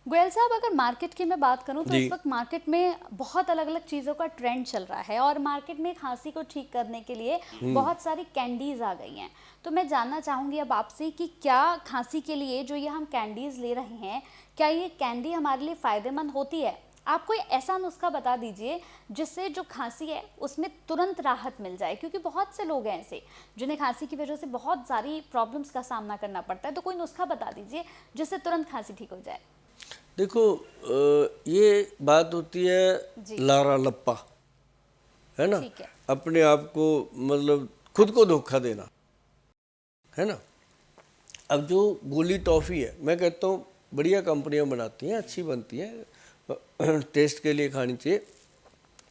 गोयल साहब, अगर मार्केट की मैं बात करूं तो जी। इस वक्त मार्केट में बहुत अलग अलग चीज़ों का ट्रेंड चल रहा है और मार्केट में खांसी को ठीक करने के लिए बहुत सारी कैंडीज़ आ गई हैं। तो मैं जानना चाहूँगी अब आपसे कि क्या खांसी के लिए जो ये हम कैंडीज़ ले रहे हैं, क्या ये कैंडी हमारे लिए फ़ायदेमंद होती है? आप कोई ऐसा नुस्खा बता दीजिए जिससे जो खांसी है उसमें तुरंत राहत मिल जाए, क्योंकि बहुत से लोग हैं ऐसे जिन्हें खांसी की वजह से बहुत सारी प्रॉब्लम्स का सामना करना पड़ता है। तो कोई नुस्खा बता दीजिए जिससे तुरंत खांसी ठीक हो जाए। देखो, ये बात होती है जी। लारा लप्पा, है ना। ठीक है। अपने आप को मतलब खुद को धोखा देना, है ना। अब जो गोली टॉफ़ी है, मैं कहता हूँ बढ़िया कंपनियां बनाती हैं, अच्छी बनती हैं, टेस्ट के लिए खानी चाहिए,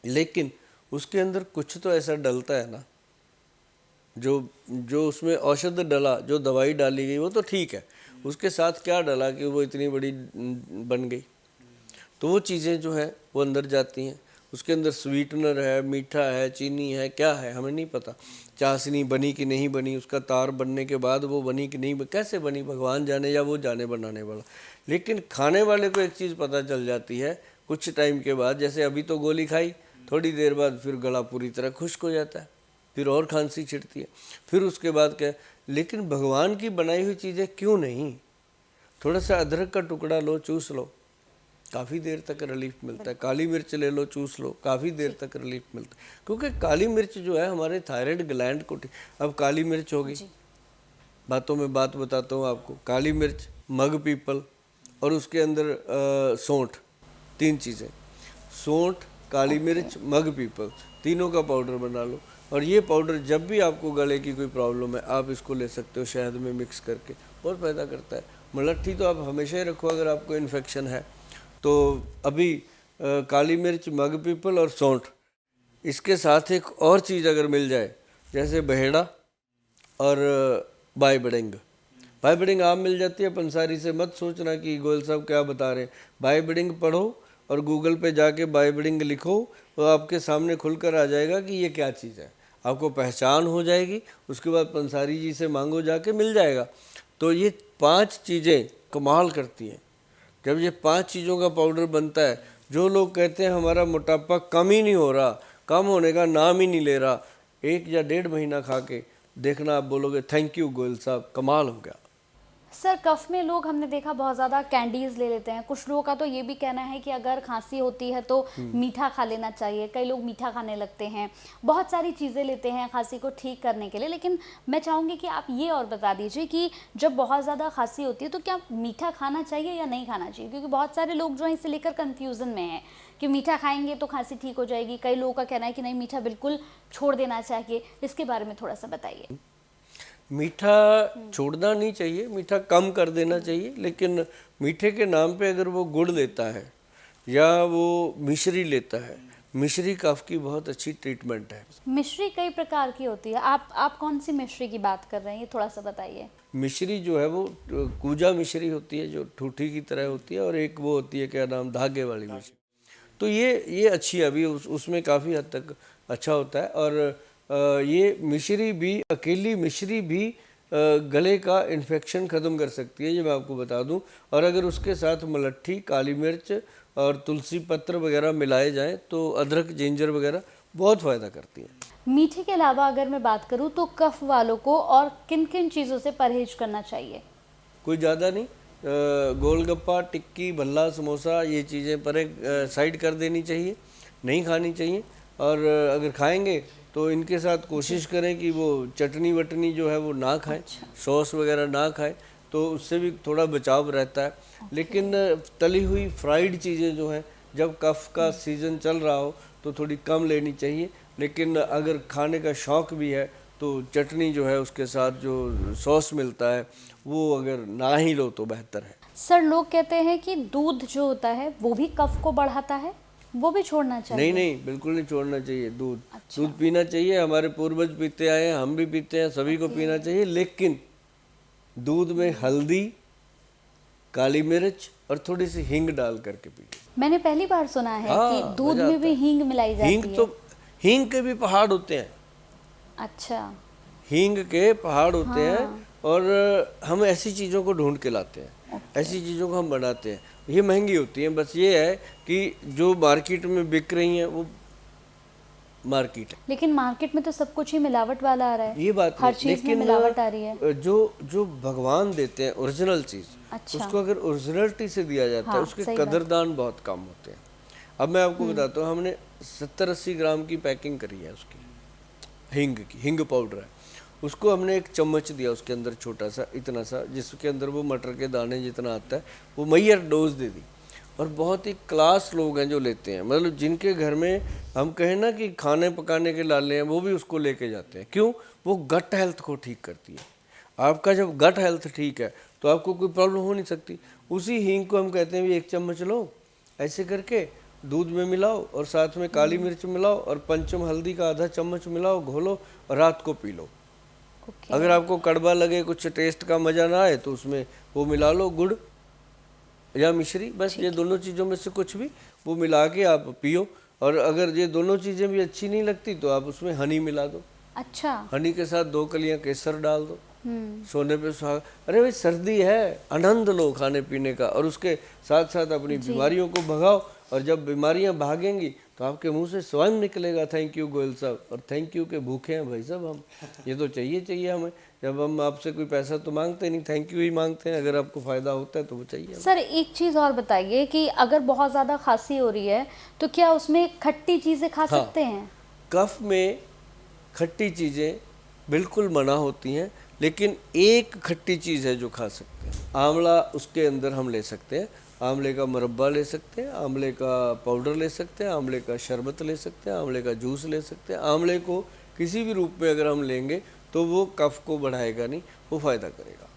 लेकिन उसके अंदर कुछ तो ऐसा डलता है ना, जो जो उसमें औषध डला, जो दवाई डाली गई वो तो ठीक है, उसके साथ क्या डला कि वो इतनी बड़ी बन गई। तो वो चीज़ें जो है वो अंदर जाती हैं, उसके अंदर स्वीटनर है, मीठा है, चीनी है, क्या है हमें नहीं पता। चाशनी बनी कि नहीं बनी, उसका तार बनने के बाद वो बनी कि नहीं, कैसे बनी भगवान जाने या वो जाने बनाने वाला। लेकिन खाने वाले को एक चीज़ पता चल जाती है कुछ टाइम के बाद, जैसे अभी तो गोली खाई, थोड़ी देर बाद फिर गला पूरी तरह खुश्क हो जाता है, फिर और खांसी छिड़ती है, फिर उसके बाद क्या। लेकिन भगवान की बनाई हुई चीज़ें क्यों नहीं, थोड़ा सा अदरक का टुकड़ा लो, चूस लो, काफ़ी देर तक रिलीफ मिलता है। काली मिर्च ले लो, चूस लो, काफ़ी देर तक रिलीफ मिलता है, क्योंकि काली मिर्च जो है हमारे थायराइड ग्लैंड को अब काली मिर्च होगी, बातों में बात बताता हूँ आपको, काली मिर्च, मग पीपल और उसके अंदर सौंठ, तीन चीज़ें, सौंठ, काली मिर्च, मग पीपल, तीनों का पाउडर बना लो। और ये पाउडर जब भी आपको गले की कोई प्रॉब्लम है आप इसको ले सकते हो शहद में मिक्स करके, बहुत फ़ायदा करता है। मलट्ठी तो आप हमेशा ही रखो अगर आपको इन्फेक्शन है तो। अभी काली मिर्च, मग पीपल और सौंठ, इसके साथ एक और चीज़ अगर मिल जाए जैसे बहेड़ा और बाईबडिंग। बाईबडिंग आम मिल जाती है, पंसारी से मत सोचना कि गोयल साहब क्या बता रहे हैं। बाईबडिंग पढ़ो और गूगल पे जाके बाईबडिंग लिखो तो आपके सामने खुलकर आ जाएगा कि ये क्या चीज़ है, आपको पहचान हो जाएगी। उसके बाद पंसारी जी से मांगो, जाके मिल जाएगा। तो ये 5 चीज़ें कमाल करती हैं। जब ये 5 चीज़ों का पाउडर बनता है, जो लोग कहते हैं हमारा मोटापा कम ही नहीं हो रहा, कम होने का नाम ही नहीं ले रहा, 1 या 1.5 महीना खा के देखना, आप बोलोगे थैंक यू गोयल साहब, कमाल हो गया। सर, कफ में लोग हमने देखा बहुत ज़्यादा कैंडीज़ ले लेते हैं। कुछ लोगों का तो ये भी कहना है कि अगर खांसी होती है तो मीठा खा लेना चाहिए। कई लोग मीठा खाने लगते हैं, बहुत सारी चीज़ें लेते हैं खांसी को ठीक करने के लिए। लेकिन मैं चाहूँगी कि आप ये और बता दीजिए कि जब बहुत ज़्यादा खांसी होती है तो क्या मीठा खाना चाहिए या नहीं खाना चाहिए? क्योंकि बहुत सारे लोग जो हैं इसे लेकर कन्फ्यूज़न में हैं कि मीठा खाएंगे तो खांसी ठीक हो जाएगी। कई लोगों का कहना है कि नहीं, मीठा बिल्कुल छोड़ देना चाहिए। इसके बारे में थोड़ा सा बताइए। मीठा छोड़ना नहीं चाहिए, मीठा कम कर देना चाहिए, लेकिन मीठे के नाम पे अगर वो गुड़ लेता है या वो मिश्री लेता है, मिश्री कफ की बहुत अच्छी ट्रीटमेंट है। मिश्री कई प्रकार की होती है। आप कौन सी मिश्री की बात कर रहे हैं, ये थोड़ा सा बताइए। मिश्री जो है वो कूजा मिश्री होती है जो ठूठी की तरह होती है, और एक वो होती है क्या नाम, धागे वाली मिश्री। तो ये अच्छी है, अभी उसमें काफ़ी हद तक अच्छा होता है। और ये मिश्री भी, अकेली मिश्री भी गले का इन्फेक्शन ख़त्म कर सकती है, ये मैं आपको बता दूं। और अगर उसके साथ मलट्ठी, काली मिर्च और तुलसी पत्र वगैरह मिलाए जाएं तो अदरक, जिंजर वगैरह बहुत फ़ायदा करती हैं। मीठे के अलावा अगर मैं बात करूं तो कफ वालों को और किन किन चीज़ों से परहेज करना चाहिए? कोई ज़्यादा नहीं, गोलगप्पा, टिक्की, भल्ला, समोसा, ये चीज़ें पर साइड कर देनी चाहिए, नहीं खानी चाहिए। और अगर खाएंगे तो इनके साथ कोशिश करें कि वो चटनी वटनी जो है वो ना खाएं, सॉस वगैरह ना खाएं, तो उससे भी थोड़ा बचाव रहता है। लेकिन तली हुई फ्राइड चीज़ें जो हैं, जब कफ का सीज़न चल रहा हो तो थोड़ी कम लेनी चाहिए। लेकिन अगर खाने का शौक़ भी है तो चटनी जो है उसके साथ जो सॉस मिलता है वो अगर ना ही लो तो बेहतर है। सर, लोग कहते हैं कि दूध जो होता है वो भी कफ को बढ़ाता है, वो भी छोड़ना चाहिए? नहीं नहीं, बिल्कुल नहीं छोड़ना चाहिए दूध। अच्छा। दूध पीना चाहिए, हमारे पूर्वज पीते आए हैं, हम भी पीते हैं, सभी को पीना चाहिए। लेकिन दूध में हल्दी, काली मिर्च और थोड़ी सी हींग डाल करके पीजिए। मैंने पहली बार सुना है कि हाँ, दूध मजा में आता भी है। हींग मिलाई जाती हींग है। तो, हींग के भी पहाड़ होते हैं, अच्छा। हींग के पहाड़ होते हैं। हाँ। और हम ऐसी चीज़ों को ढूंढ के लाते हैं। ऐसी चीज़ों को हम बनाते हैं। ये महंगी होती हैं, बस ये है कि जो मार्केट में बिक रही हैं वो मार्केट है। लेकिन मार्केट में तो सब कुछ ही मिलावट वाला आ रहा है, ये बात हर नहीं, चीज में मिलावट आ रही है। जो जो भगवान देते हैं ओरिजिनल चीज़, अच्छा। उसको अगर ओरिजिनलिटी से दिया जाता है, हाँ, उसके सही बात। कदरदान बहुत कम होते हैं। अब मैं आपको बताता हूँ, हमने 70-80 ग्राम की पैकिंग करी है उसकी, हींग पाउडर है, उसको हमने एक चम्मच दिया उसके अंदर, छोटा सा इतना सा, जिसके अंदर वो मटर के दाने जितना आता है, वो मैयर डोज दे दी। और बहुत ही क्लास लोग हैं जो लेते हैं, मतलब जिनके घर में हम कहें ना कि खाने पकाने के लाले हैं, वो भी उसको लेके जाते हैं। क्यों? वो गट हेल्थ को ठीक करती है। आपका जब गट हेल्थ ठीक है तो आपको कोई प्रॉब्लम हो नहीं सकती। उसी हींग को हम कहते हैं भी 1 चम्मच लो, ऐसे करके दूध में मिलाओ और साथ में काली मिर्च मिलाओ और पंचम हल्दी का आधा चम्मच मिलाओ, घोलो और रात को पी लो। ओके। अगर आपको कड़वा लगे, कुछ टेस्ट का मज़ा ना आए, तो उसमें वो मिला लो, गुड़ या मिश्री, बस ये दोनों चीज़ों में से कुछ भी वो मिला के आप पियो। और अगर ये दोनों चीज़ें भी अच्छी नहीं लगती तो आप उसमें हनी मिला दो, अच्छा। हनी के साथ 2 कलियां केसर डाल दो, सोने पे सुहागा। अरे भाई सर्दी है, आनंद लो खाने पीने का, और उसके साथ साथ अपनी बीमारियों को भगाओ। और जब बीमारियां भागेंगी तो आपके मुंह से स्वयं निकलेगा थैंक यू गोयल साहब, और थैंक यू के भूखे हैं भाई साहब हम, ये तो चाहिए हमें। जब हम आपसे कोई पैसा तो मांगते नहीं, थैंक यू ही मांगते हैं। अगर आपको फ़ायदा होता है तो वो चाहिए। सर एक चीज़ और बताइए कि अगर बहुत ज़्यादा खांसी हो रही है तो क्या उसमें खट्टी चीज़ें खा सकते हैं? कफ में खट्टी चीज़ें बिल्कुल मना होती हैं, लेकिन एक खट्टी चीज़ है जो खा सकते हैं। आंवला उसके अंदर हम ले सकते हैं, आंवले का मुरब्बा ले सकते हैं, आंवले का पाउडर ले सकते हैं, आंवले का शरबत ले सकते हैं, आंवले का जूस ले सकते हैं। आंवले को किसी भी रूप में अगर हम लेंगे तो वो कफ को बढ़ाएगा नहीं, वो फ़ायदा करेगा।